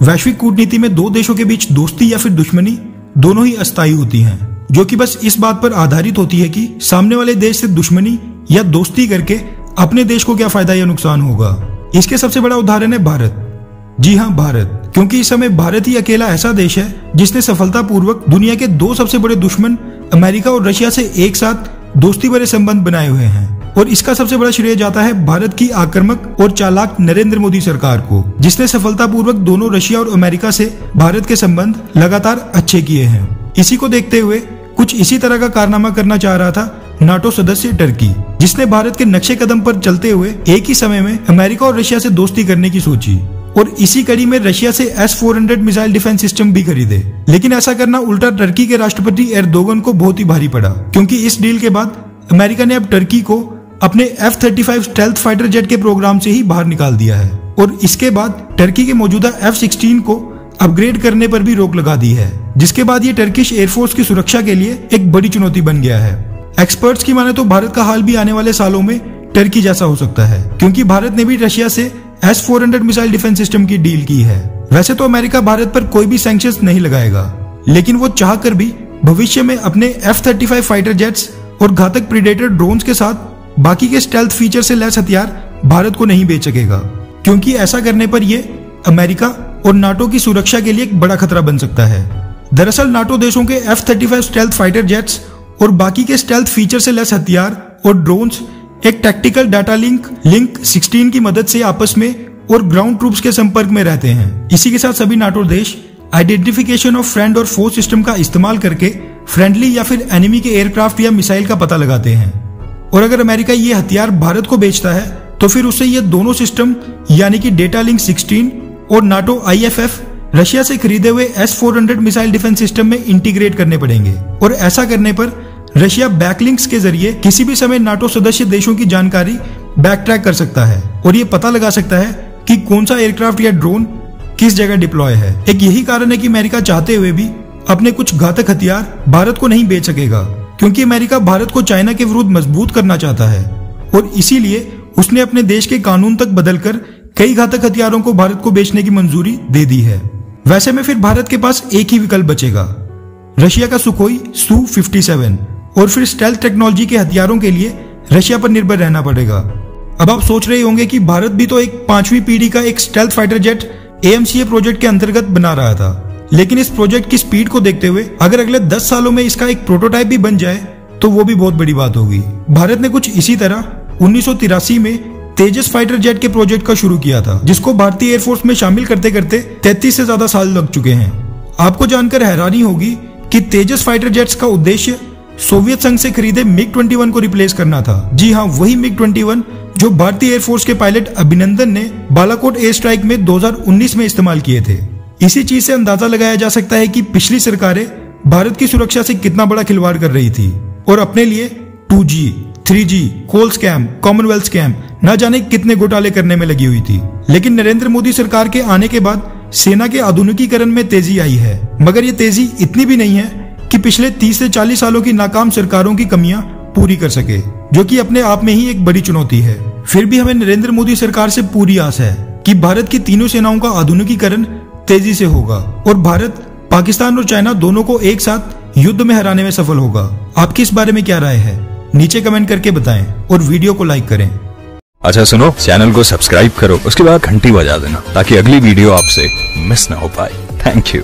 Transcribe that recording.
वैश्विक कूटनीति में दो देशों के बीच दोस्ती या फिर दुश्मनी दोनों ही अस्थायी होती हैं, जो कि बस इस बात पर आधारित होती है कि सामने वाले देश से दुश्मनी या दोस्ती करके अपने देश को क्या फायदा या नुकसान होगा। इसके सबसे बड़ा उदाहरण है भारत। जी हाँ, भारत, क्योंकि इस समय भारत ही अकेला ऐसा देश है जिसने सफलतापूर्वक दुनिया के दो सबसे बड़े दुश्मन अमेरिका और रशिया से एक साथ दोस्ती भरे संबंध बनाए हुए हैं। और इसका सबसे बड़ा श्रेय जाता है भारत की आक्रामक और चालाक नरेंद्र मोदी सरकार को, जिसने सफलतापूर्वक दोनों रशिया और अमेरिका से भारत के संबंध लगातार अच्छे किए हैं। इसी को देखते हुए कुछ इसी तरह का कारनामा करना चाह रहा था नाटो सदस्य टर्की, जिसने भारत के नक्शे कदम पर चलते हुए एक ही समय में अमेरिका और रशिया से दोस्ती करने की सोची और इसी कड़ी में रशिया से S-400 मिसाइल डिफेंस सिस्टम भी खरीदे। लेकिन ऐसा करना उल्टा टर्की के राष्ट्रपति एर्दोगन को बहुत ही भारी पड़ा, क्योंकि इस डील के बाद अमेरिका ने अब टर्की को अपने F-35 स्टेल्थ फाइटर जेट के प्रोग्राम से ही बाहर निकाल दिया है और इसके बाद टर्की के मौजूदा F-16 को अपग्रेड करने पर भी रोक लगा दी है, जिसके बाद ये टर्किश एयरफोर्स की सुरक्षा के लिए एक बड़ी चुनौती बन गया है। एक्सपर्ट्स की माने तो भारत का हाल भी आने वाले सालों में टर्की जैसा हो सकता है, क्योंकि भारत ने भी रशिया से S-400 मिसाइल डिफेंस सिस्टम की डील की है। वैसे तो अमेरिका भारत पर कोई भी सैंक्शंस नहीं लगाएगा, लेकिन वो चाहकर भी भविष्य में अपने F-35 फाइटर जेट्स और घातक प्रीडेटर ड्रोन्स के साथ बाकी के स्टेल्थ फीचर से लैस हथियार भारत को नहीं बेच सकेगा, क्योंकि ऐसा करने पर ये अमेरिका और नाटो की सुरक्षा के लिए एक बड़ा खतरा बन सकता है। दरअसल नाटो देशों के F-35 स्टेल्थ फाइटर जेट्स और बाकी के स्टेल्थ फीचर से लैस हथियार और ड्रोन्स एक टैक्टिकल डाटा लिंक 16 की मदद से आपस में और ग्राउंड ट्रूप्स के संपर्क में रहते हैं। इसी के साथ सभी नाटो देश आइडेंटिफिकेशन ऑफ फ्रेंड और फोर्स सिस्टम का इस्तेमाल करके फ्रेंडली या फिर एनिमी के एयरक्राफ्ट या मिसाइल का पता लगाते हैं। और अगर अमेरिका ये हथियार भारत को बेचता है तो फिर उससे ये दोनों सिस्टम यानी कि डेटा लिंक 16 और नाटो IFF रशिया से खरीदे हुए S-400 मिसाइल डिफेंस सिस्टम में इंटीग्रेट करने पड़ेंगे। और ऐसा करने पर रशिया बैकलिंक्स के जरिए किसी भी समय नाटो सदस्य देशों की जानकारी बैकट्रैक कर सकता है और ये पता लगा सकता है कि कौन सा एयरक्राफ्ट या ड्रोन किस जगह डिप्लॉय है। एक यही कारण है कि अमेरिका चाहते हुए भी अपने कुछ घातक हथियार भारत को नहीं बेच सकेगा, क्योंकि अमेरिका भारत को चाइना के विरुद्ध मजबूत करना चाहता है और इसीलिए उसने अपने देश के कानून तक बदलकर कई घातक हथियारों को भारत को बेचने की मंजूरी दे दी है। वैसे में फिर भारत के पास एक ही विकल्प बचेगा, रशिया का सुखोई Su-57, और फिर स्टेल्थ टेक्नोलॉजी के हथियारों के लिए रशिया पर निर्भर रहना पड़ेगा। अब आप सोच रहे होंगे कि भारत भी तो एक 5वीं पीढ़ी का एक stealth fighter jet AMCA project के अंतर्गत बना रहा था, लेकिन इस प्रोजेक्ट की स्पीड को देखते हुए अगर अगले 10 सालों में इसका एक प्रोटोटाइप भी बन जाए तो वो भी बहुत बड़ी बात होगी। भारत ने कुछ इसी तरह 1983 में तेजस फाइटर जेट के प्रोजेक्ट का शुरू किया था, जिसको भारतीय एयरफोर्स में शामिल करते करते 33 से ज्यादा साल लग चुके हैं। आपको जानकर हैरानी होगी कि तेजस फाइटर जेट्स का उद्देश्य सोवियत संघ से खरीदे MiG-21 को रिप्लेस करना था। जी हाँ, वही MiG-21 जो भारतीय एयरफोर्स के पायलट अभिनंदन ने बालाकोट एयर स्ट्राइक में 2019 में इस्तेमाल किए थे। इसी चीज से अंदाजा लगाया जा सकता है कि पिछली सरकारें भारत की सुरक्षा से कितना बड़ा खिलवाड़ कर रही थी और अपने लिए 2G, 3G, कोल स्कैम, कॉमनवेल्थ स्कैम न जाने कितने घोटाले करने में लगी हुई थी। लेकिन नरेंद्र मोदी सरकार के आने के बाद सेना के आधुनिकीकरण में तेजी आई है, मगर ये तेजी इतनी भी नहीं है कि पिछले 30 से 40 सालों की नाकाम सरकारों की कमियां पूरी कर सके, जो कि अपने आप में ही एक बड़ी चुनौती है। फिर भी हमें नरेंद्र मोदी सरकार से पूरी आस है कि भारत की तीनों सेनाओं का आधुनिकीकरण तेजी से होगा और भारत पाकिस्तान और चाइना दोनों को एक साथ युद्ध में हराने में सफल होगा। आपकी इस बारे में क्या राय है? नीचे कमेंट करके बताएं और वीडियो को लाइक करें। अच्छा सुनो, चैनल को सब्सक्राइब करो, उसके बाद घंटी बजा देना ताकि अगली वीडियो आपसे मिस ना हो पाए। Thank you.